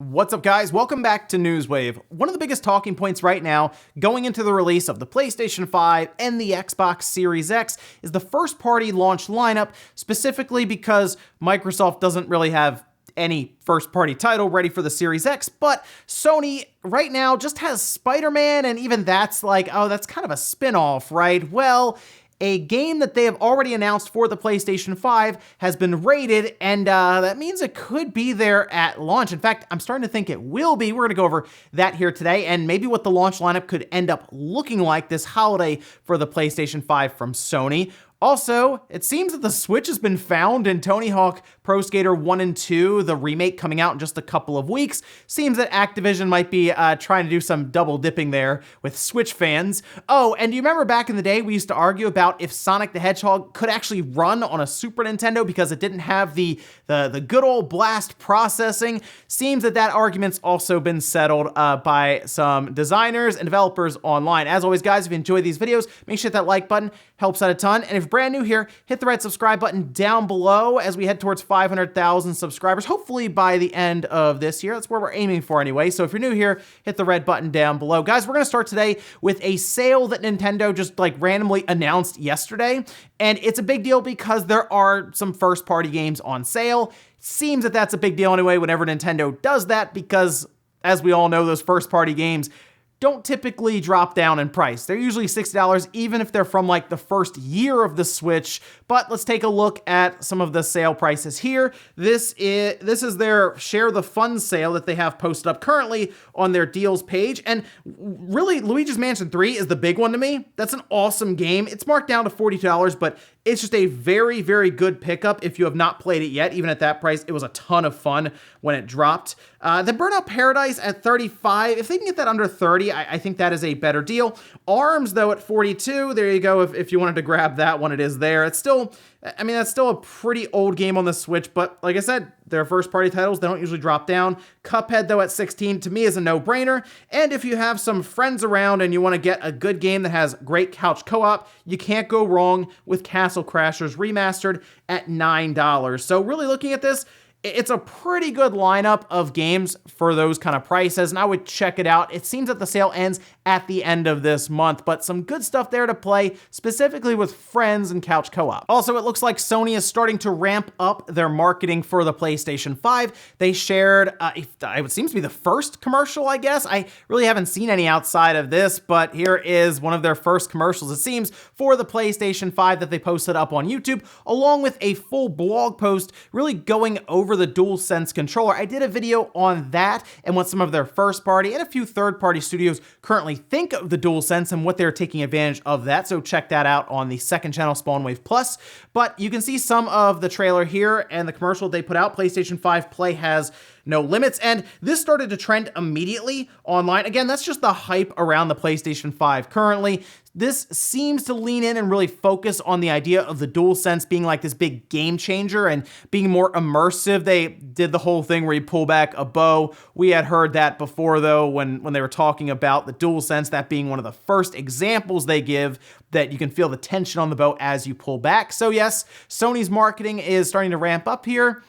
What's up, guys? Welcome back to Newswave. One of the biggest talking points right now going into the release of the PlayStation 5 and the Xbox Series X is the first-party launch lineup, specifically because Microsoft doesn't really have any first-party title ready for the Series X, but Sony right now just has Spider-Man, and even that's like, oh, that's kind of a spin-off, right? Well, a game that they have already announced for the PlayStation 5 has been rated, and that means it could be there at launch. In fact, I'm starting to think it will be. We're going to go over that here today, and maybe what the launch lineup could end up looking like this holiday for the PlayStation 5 from Sony. Also, it seems that the Switch has been found in Tony Hawk Pro Skater 1 and 2, the remake coming out in just a couple of weeks. Seems that Activision might be trying to do some double dipping there with Switch fans. Oh, and do you remember back in the day we used to argue about if Sonic the Hedgehog could actually run on a Super Nintendo because it didn't have the good old blast processing? Seems that that argument's also been settled by some designers and developers online. As always, guys, if you enjoy these videos, make sure to hit that like button. Helps out a ton. And if brand new here, hit the red subscribe button down below as we head towards 500,000 subscribers, hopefully by the end of this year. That's where we're aiming for anyway. So if you're new here, hit the red button down below. Guys, we're going to start today with a sale that Nintendo just like randomly announced yesterday. And it's a big deal because there are some first-party games on sale. Seems that that's a big deal anyway whenever Nintendo does that because, as we all know, those first-party games don't typically drop down in price. They're usually $60, even if they're from like the first year of the Switch. But let's take a look at some of the sale prices here. This is their Share the Fun sale that they have posted up currently on their deals page. And really, Luigi's Mansion 3 is the big one to me. That's an awesome game. It's marked down to $42, but it's just a very, very good pickup if you have not played it yet. Even at that price, it was a ton of fun when it dropped. The Burnout Paradise at $35. If they can get that under $30, I think that is a better deal. ARMS, though, at $42. There you go. If you wanted to grab that one, it is there. It's still, I mean, that's still a pretty old game on the Switch, but like I said, they're first-party titles. They don't usually drop down. Cuphead, though, at $16, to me is a no-brainer. And if you have some friends around and you want to get a good game that has great couch co-op, you can't go wrong with Castle Crashers Remastered at $9. So really looking at this, it's a pretty good lineup of games for those kind of prices, and I would check it out. It seems that the sale ends at the end of this month, but some good stuff there to play, specifically with friends and couch co-op. Also, it looks like Sony is starting to ramp up their marketing for the PlayStation 5. They shared, it seems to be the first commercial, I guess. I really haven't seen any outside of this, but here is one of their first commercials, it seems, for the PlayStation 5 that they posted up on YouTube, along with a full blog post really going over the DualSense controller. I did a video on that and what some of their first party and a few third-party studios currently think of the DualSense and what they're taking advantage of that, so check that out on the second channel, SpawnWave Plus. But you can see some of the trailer here and the commercial they put out. PlayStation 5 Play has no limits, and this started to trend immediately online. Again, that's just the hype around the PlayStation 5 currently. This seems to lean in and really focus on the idea of the DualSense being like this big game changer and being more immersive. They did the whole thing where you pull back a bow. We had heard that before, though, when they were talking about the DualSense, that being one of the first examples they give that you can feel the tension on the bow as you pull back. So yes, Sony's marketing is starting to ramp up here.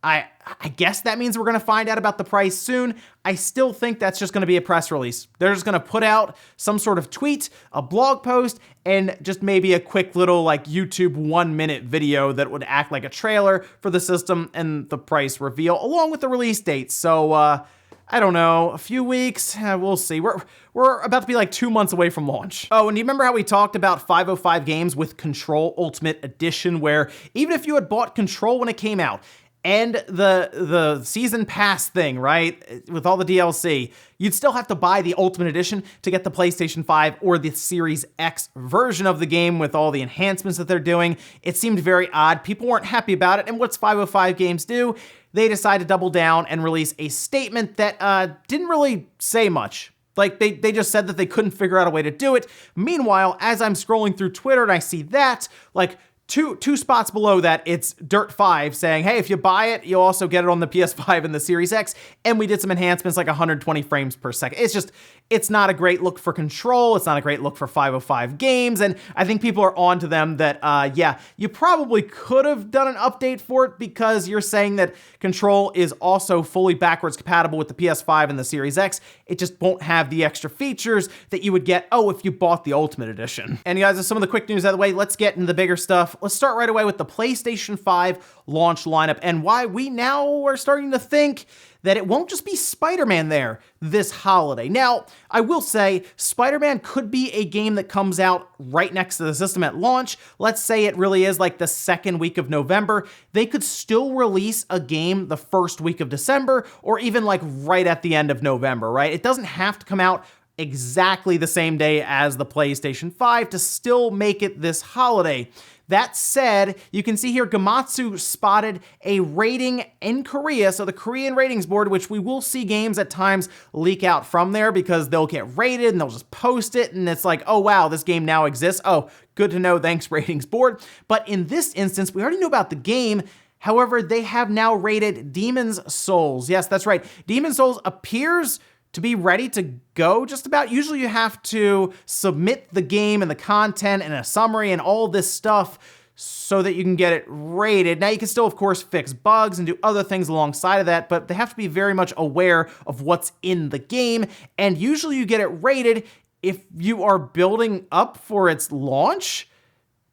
I guess that means we're going to find out about the price soon. I still think that's just going to be a press release. They're just going to put out some sort of tweet, a blog post, and just maybe a quick little like YouTube 1-minute video that would act like a trailer for the system and the price reveal along with the release date. So I don't know, a few weeks, we'll see. We're about to be like 2 months away from launch. Oh, and do you remember how we talked about 505 games with Control Ultimate Edition, where even if you had bought Control when it came out, and the season pass thing, right, with all the DLC, you'd still have to buy the Ultimate Edition to get the PlayStation 5 or the Series X version of the game with all the enhancements that they're doing. It seemed very odd. People weren't happy about it, and what's 505 Games do? They decided to double down and release a statement that didn't really say much. Like, they just said that they couldn't figure out a way to do it. Meanwhile, as I'm scrolling through Twitter and I see that, like, Two spots below that, it's Dirt 5 saying, hey, if you buy it, you'll also get it on the PS5 and the Series X. And we did some enhancements like 120 frames per second. It's not a great look for Control. It's not a great look for 505 games. And I think people are on to them that, yeah, you probably could have done an update for it because you're saying that Control is also fully backwards compatible with the PS5 and the Series X. It just won't have the extra features that you would get, if you bought the Ultimate Edition. And you guys, with some of the quick news out of the way, let's get into the bigger stuff. Let's start right away with the PlayStation 5 launch lineup and why we now are starting to think that it won't just be Spider-Man there this holiday. Now, I will say Spider-Man could be a game that comes out right next to the system at launch. Let's say it really is like the second week of November. They could still release a game the first week of December or even like right at the end of November, right? It doesn't have to come out exactly the same day as the PlayStation 5 to still make it this holiday. That said, you can see here Gematsu spotted a rating in Korea, so the Korean ratings board, which we will see games at times leak out from there because they'll get rated and they'll just post it and it's like, oh wow, this game now exists. Oh, good to know, thanks ratings board. But in this instance, we already knew about the game. However, they have now rated Demon's Souls. Yes, that's right. Demon's Souls appears to be ready to go just about. Usually you have to submit the game and the content and a summary and all this stuff so that you can get it rated. Now you can still, of course, fix bugs and do other things alongside of that, but they have to be very much aware of what's in the game. And usually you get it rated if you are building up for its launch.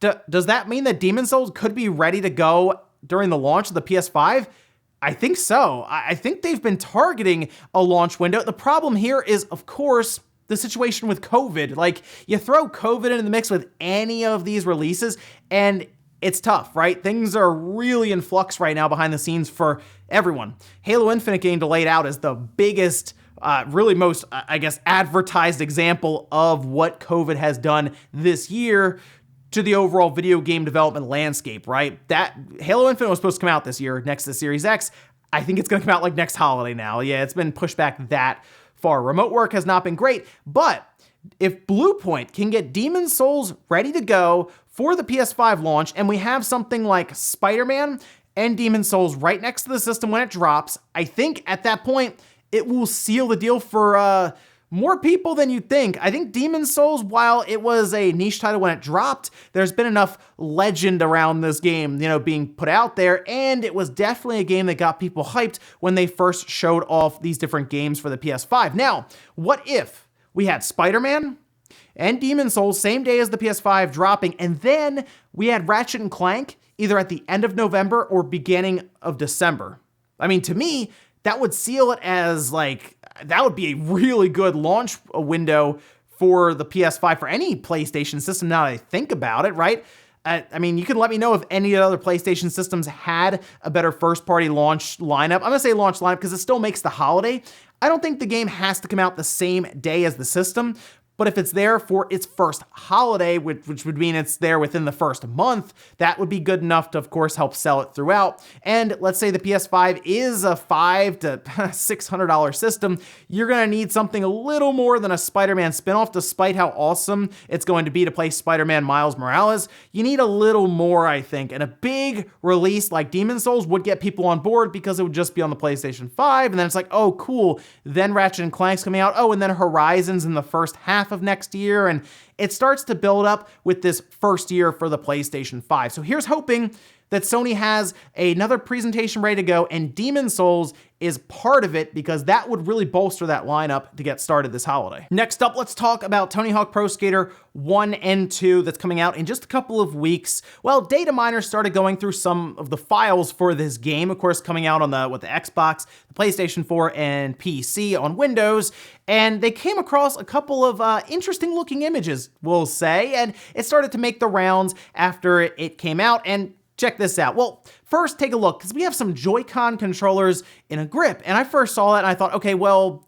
Does that mean that Demon's Souls could be ready to go during the launch of the PS5? I think so. I think they've been targeting a launch window. The problem here is, of course, the situation with COVID. Like, you throw COVID into the mix with any of these releases, and it's tough, right? Things are really in flux right now behind the scenes for everyone. Halo Infinite getting delayed out is the biggest, really most, I guess, advertised example of what COVID has done this year to the overall video game development landscape, right? That Halo Infinite was supposed to come out this year next to Series X. I think it's gonna come out like next holiday now. Yeah, it's been pushed back that far. Remote work has not been great, but if Bluepoint can get Demon's Souls ready to go for the PS5 launch, and we have something like Spider-Man and Demon's Souls right next to the system when it drops, I think at that point, it will seal the deal for more people than you'd think. I think Demon's Souls, while it was a niche title when it dropped, there's been enough legend around this game, being put out there, and it was definitely a game that got people hyped when they first showed off these different games for the PS5. Now, what if we had Spider-Man and Demon's Souls same day as the PS5 dropping, and then we had Ratchet and Clank either at the end of November or beginning of December? I mean, to me, that would seal it as that would be a really good launch window for the PS5 for any PlayStation system now that I think about it, right? I mean, you can let me know if any other PlayStation systems had a better first-party launch lineup. I'm gonna say launch lineup because it still makes the holiday. I don't think the game has to come out the same day as the system, but if it's there for its first holiday, which would mean it's there within the first month, that would be good enough to, of course, help sell it throughout. And let's say the PS5 is a $500 to $600 system, you're gonna need something a little more than a Spider-Man spinoff, despite how awesome it's going to be to play Spider-Man Miles Morales. You need a little more, I think, and a big release like Demon's Souls would get people on board because it would just be on the PlayStation 5, and then it's like, oh, cool, then Ratchet and Clank's coming out, and then Horizon's in the first half of next year, and it starts to build up with this first year for the PlayStation 5. So here's hoping that Sony has another presentation ready to go, and Demon's Souls is part of it because that would really bolster that lineup to get started this holiday. Next up, let's talk about Tony Hawk Pro Skater 1 and 2 that's coming out in just a couple of weeks. Well, Dataminers started going through some of the files for this game, of course, coming out on the Xbox, the PlayStation 4, and PC on Windows, and they came across a couple of interesting looking images, we'll say, and it started to make the rounds after it came out, and check this out. Well, first take a look, because we have some Joy-Con controllers in a grip, and I first saw that and I thought, okay, well,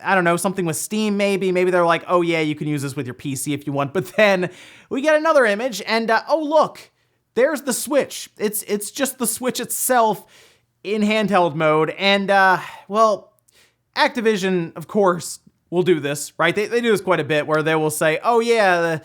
I don't know, something with Steam maybe they're like, oh yeah, you can use this with your PC if you want, but then we get another image and oh look, there's the Switch. It's just the Switch itself in handheld mode, and well, Activision, of course, will do this, right? They do this quite a bit where they will say, oh yeah,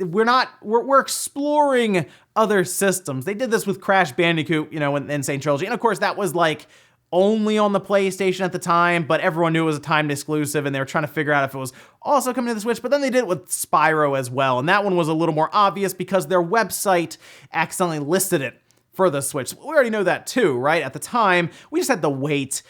we're exploring other systems. They did this with Crash Bandicoot, you know, in Insane Trilogy. And of course that was like only on the PlayStation at the time, but everyone knew it was a timed exclusive and they were trying to figure out if it was also coming to the Switch, but then they did it with Spyro as well. And that one was a little more obvious because their website accidentally listed it for the Switch. We already know that too, right? At the time, we just had to wait.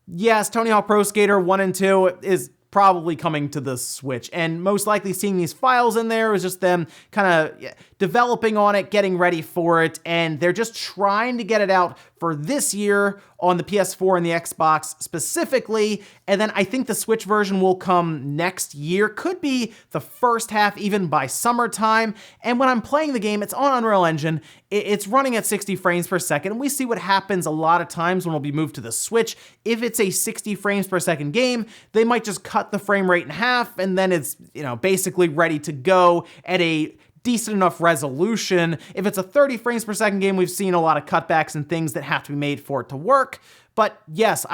Yes, Tony Hawk Pro Skater 1 and 2 is probably coming to the Switch, and most likely seeing these files in there is just them kind of developing on it, getting ready for it, and they're just trying to get it out for this year on the PS4 and the Xbox specifically, and then I think the Switch version will come next year, could be the first half, even by summertime. And when I'm playing the game, it's on Unreal Engine, it's running at 60 frames per second, and we see what happens a lot of times when it'll be moved to the Switch. If it's a 60 frames per second game, they might just cut the frame rate in half, and then it's, you know, basically ready to go at a decent enough resolution. If it's a 30 frames per second game, we've seen a lot of cutbacks and things that have to be made for it to work. But yes,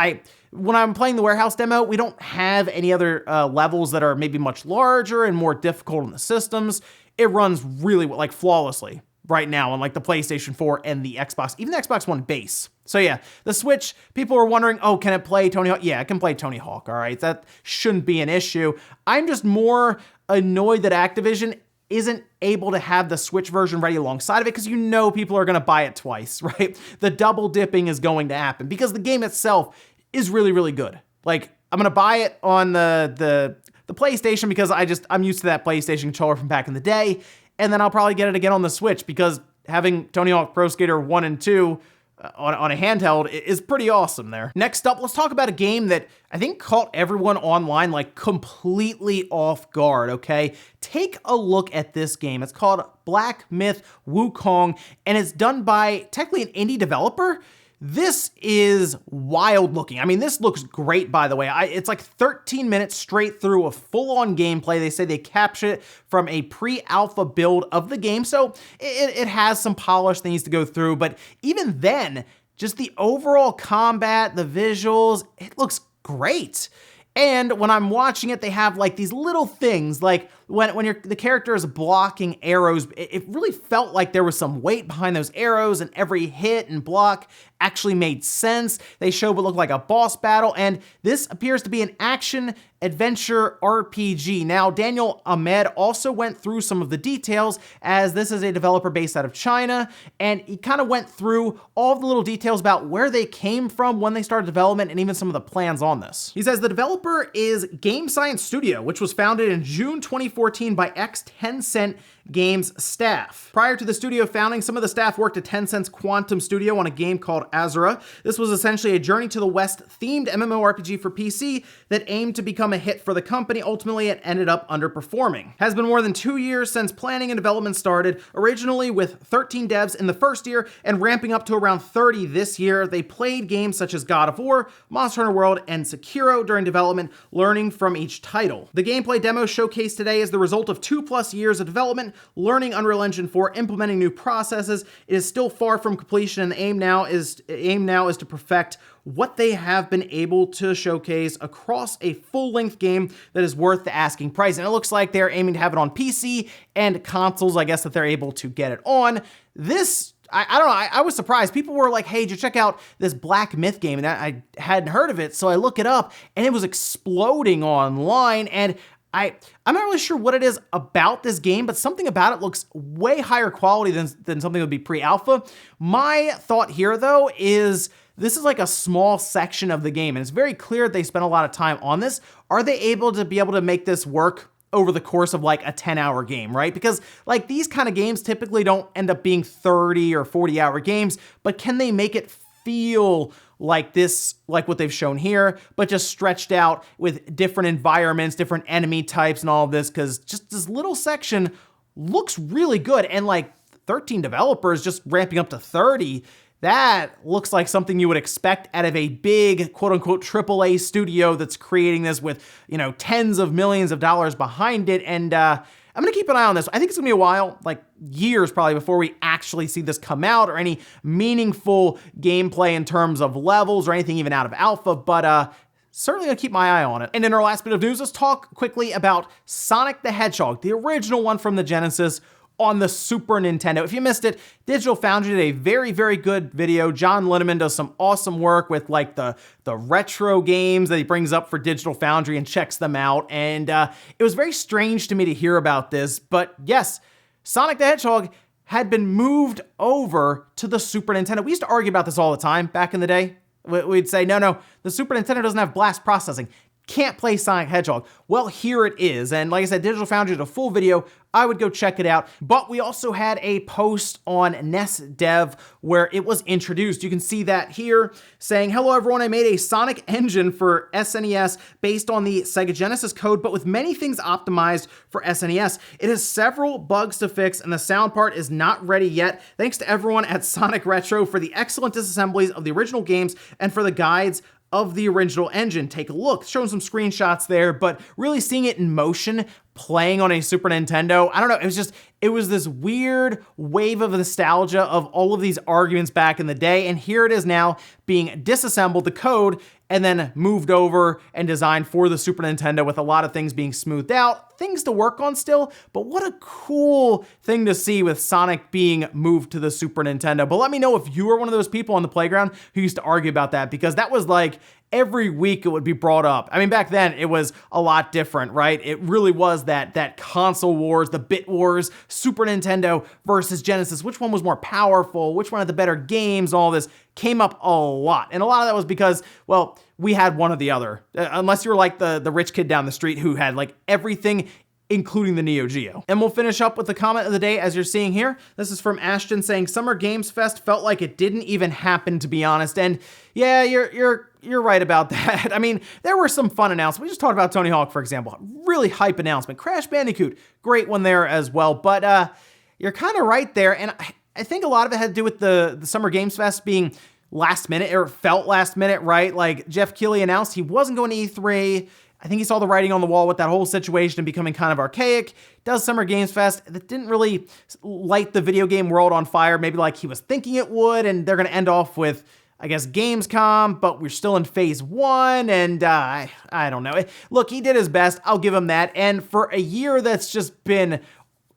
when I'm playing the warehouse demo, we don't have any other levels that are maybe much larger and more difficult in the systems. It runs really like flawlessly right now on like the PlayStation 4 and the Xbox, even the Xbox One base. So yeah, the Switch, people are wondering, oh, can it play Tony Hawk? Yeah, it can play Tony Hawk, all right? That shouldn't be an issue. I'm just more annoyed that Activision isn't able to have the Switch version ready alongside of it, because you know people are going to buy it twice, right? The double dipping is going to happen because the game itself is really, really good. Like, I'm going to buy it on the PlayStation because I'm used to that PlayStation controller from back in the day, and then I'll probably get it again on the Switch because having Tony Hawk Pro Skater 1 and 2 on a handheld is pretty awesome there. Next up, let's talk about a game that I think caught everyone online like completely off guard, okay? Take a look at this game. It's called Black Myth: Wukong, and it's done by technically an indie developer. This is wild looking. I mean, this looks great, by the way. It's like 13 minutes straight through of full-on gameplay. They say they captured it from a pre-alpha build of the game, so it has some polish that needs to go through, but even then, just the overall combat, the visuals, it looks great. And when I'm watching it, they have like these little things, like when the character is blocking arrows, it really felt like there was some weight behind those arrows, and every hit and block actually made sense. They showed what looked like a boss battle, and this appears to be an action adventure RPG. Now, Daniel Ahmed also went through some of the details, as this is a developer based out of China, and he kind of went through all of the little details about where they came from when they started development, and even some of the plans on this. He says the developer is Game Science Studio, which was founded in June 2014 by ex-Tencent Games staff. Prior to the studio founding, some of the staff worked at Tencent's Quantum Studio on a game called Azura. This was essentially a Journey to the West themed MMORPG for PC that aimed to become a hit for the company. Ultimately, it ended up underperforming. Has been more than 2 years since planning and development started, originally with 13 devs in the first year and ramping up to around 30 this year. They played games such as God of War, Monster Hunter World, and Sekiro during development, learning from each title. The gameplay demo showcased today is the result of 2+ years of development, learning Unreal Engine 4, implementing new processes. It is still far from completion, and the aim now is to perfect what they have been able to showcase across a full-length game that is worth the asking price. And it looks like they're aiming to have it on PC and consoles, I guess, that they're able to get it on. This, I don't know, I was surprised. People were like, hey, did you check out this Black Myth game? And I hadn't heard of it, so I look it up, and it was exploding online, and I'm not really sure what it is about this game, but something about it looks way higher quality than something that would be pre-alpha. My thought here, though, is this is like a small section of the game, and it's very clear they spent a lot of time on this. Are they able to make this work over the course of like a 10-hour game, right? Because like these kind of games typically don't end up being 30 or 40-hour games, but can they make it feel like this, like what they've shown here, but just stretched out with different environments, different enemy types and all of this? Because just this little section looks really good, and like 13 developers just ramping up to 30, that looks like something you would expect out of a big quote-unquote AAA studio that's creating this with, you know, tens of millions of dollars behind it. And I'm gonna keep an eye on this. I think it's gonna be a while, like years probably, before we actually see this come out or any meaningful gameplay in terms of levels or anything even out of alpha, but certainly gonna keep my eye on it. And in our last bit of news, let's talk quickly about Sonic the Hedgehog, the original one from the Genesis, on the Super Nintendo. If you missed it, Digital Foundry did a very, very good video. John Linneman does some awesome work with like the retro games that he brings up for Digital Foundry and checks them out. And it was very strange to me to hear about this, but yes, Sonic the Hedgehog had been moved over to the Super Nintendo. We used to argue about this all the time back in the day. We'd say, no, the Super Nintendo doesn't have blast processing. Can't play Sonic Hedgehog. Well, here it is. And like I said, Digital Foundry did a full video. I would go check it out. But we also had a post on NES Dev where it was introduced. You can see that here saying, hello everyone, I made a Sonic engine for SNES based on the Sega Genesis code, but with many things optimized for SNES. It has several bugs to fix and the sound part is not ready yet. Thanks to everyone at Sonic Retro for the excellent disassemblies of the original games and for the guides of the original engine. Take a look, showing some screenshots there, but really seeing it in motion, playing on a Super Nintendo, I don't know, it was this weird wave of nostalgia of all of these arguments back in the day, and here it is now being disassembled, the code, and then moved over and designed for the Super Nintendo with a lot of things being smoothed out, things to work on still, but what a cool thing to see with Sonic being moved to the Super Nintendo. But let me know if you were one of those people on the playground who used to argue about that, because that was like every week it would be brought up. I mean, back then it was a lot different, right? It really was that console wars, the bit wars, Super Nintendo versus Genesis. Which one was more powerful? Which one had the better games? All this came up a lot. And a lot of that was because, well, we had one or the other. Unless you were like the rich kid down the street who had like everything, including the Neo Geo. And we'll finish up with the comment of the day as you're seeing here. This is from Ashton saying, Summer Games Fest felt like it didn't even happen, to be honest. And yeah, you're right about that. I mean, there were some fun announcements. We just talked about Tony Hawk, for example. Really hype announcement. Crash Bandicoot, great one there as well. But you're kind of right there. And I think a lot of it had to do with the Summer Games Fest being last minute, or felt last minute, right? Like Jeff Keighley announced he wasn't going to E3. I think he saw the writing on the wall with that whole situation and becoming kind of archaic. Does Summer Games Fest. That didn't really light the video game world on fire, maybe like he was thinking it would, and they're going to end off with, I guess, Gamescom, but we're still in phase 1, and I don't know. Look, he did his best. I'll give him that. And for a year that's just been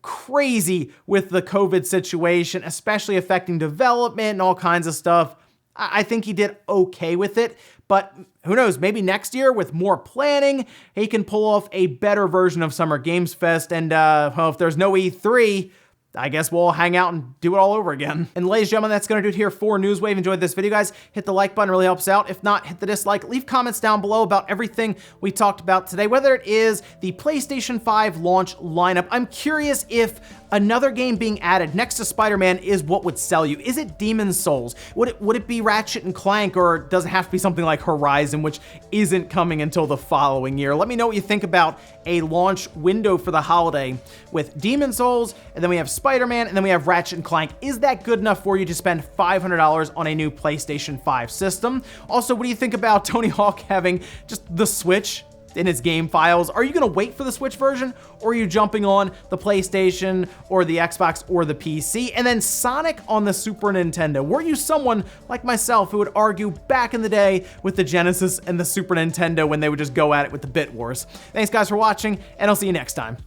crazy with the COVID situation, especially affecting development and all kinds of stuff, I think he did okay with it. But who knows, maybe next year with more planning, he can pull off a better version of Summer Games Fest. And well, if there's no E3, I guess we'll hang out and do it all over again. And ladies and gentlemen, that's going to do it here for Newswave. Enjoyed this video, guys. Hit the like button, really helps out. If not, hit the dislike. Leave comments down below about everything we talked about today, whether it is the PlayStation 5 launch lineup. I'm curious if another game being added next to Spider-Man is what would sell you. Is it Demon's Souls? Would it be Ratchet and Clank, or does it have to be something like Horizon, which isn't coming until the following year? Let me know what you think about a launch window for the holiday with Demon's Souls, and then we have Spider-Man, and then we have Ratchet and Clank. Is that good enough for you to spend $500 on a new PlayStation 5 system? Also, what do you think about Tony Hawk having just the Switch in its game files? Are you gonna wait for the Switch version, or are you jumping on the PlayStation or the Xbox or the PC? And then Sonic on the Super Nintendo. Were you someone like myself who would argue back in the day with the Genesis and the Super Nintendo when they would just go at it with the Bit Wars? Thanks guys for watching, and I'll see you next time.